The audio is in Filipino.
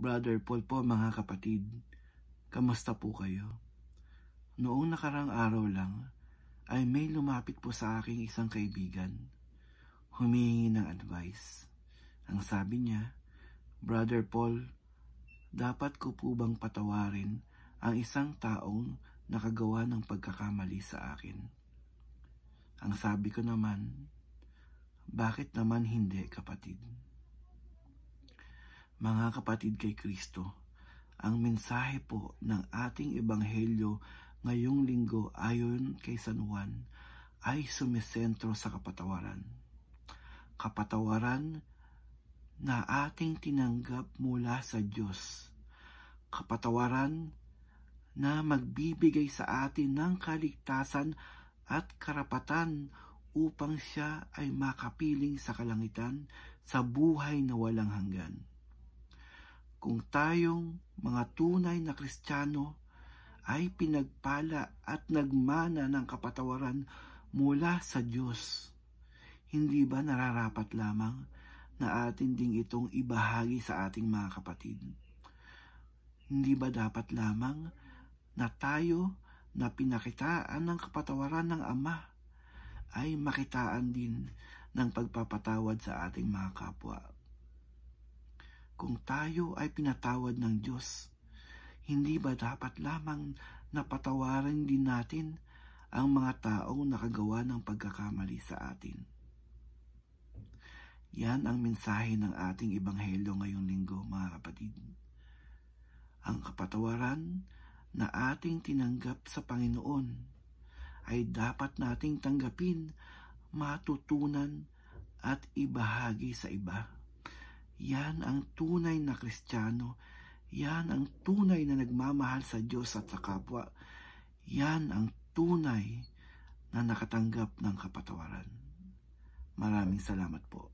Brother Paul po, mga kapatid. Kamusta po kayo? Noong nakarang araw lang ay may lumapit po sa aking isang kaibigan. Humihingi ng advice. Ang sabi niya, Brother Paul, dapat ko po bang patawarin ang isang taong nakagawa ng pagkakamali sa akin? Ang sabi ko naman, bakit naman hindi, kapatid? Mga kapatid kay Kristo, ang mensahe po ng ating ebanghelyo ngayong linggo ayon kay San Juan ay sumisentro sa kapatawaran. Kapatawaran na ating tinanggap mula sa Diyos. Kapatawaran na magbibigay sa atin ng kaligtasan at karapatan upang siya ay makapiling sa kalangitan sa buhay na walang hanggan. Kung tayong mga tunay na Kristiyano ay pinagpala at nagmana ng kapatawaran mula sa Diyos, hindi ba nararapat lamang na atin ding itong ibahagi sa ating mga kapatid? Hindi ba dapat lamang na tayo na pinakitaan ng kapatawaran ng Ama ay makitaan din ng pagpapatawad sa ating mga kapwa? Kung tayo ay pinatawad ng Diyos, hindi ba dapat lamang na patawarin din natin ang mga taong nakagawa ng pagkakamali sa atin? Yan ang mensahe ng ating ebanghelyo ngayong linggo, mga kapatid. Ang kapatawaran na ating tinanggap sa Panginoon ay dapat nating tanggapin, matutunan at ibahagi sa iba. Yan ang tunay na Kristiyano. Yan ang tunay na nagmamahal sa Diyos at sa kapwa. Yan ang tunay na nakatanggap ng kapatawaran. Maraming salamat po.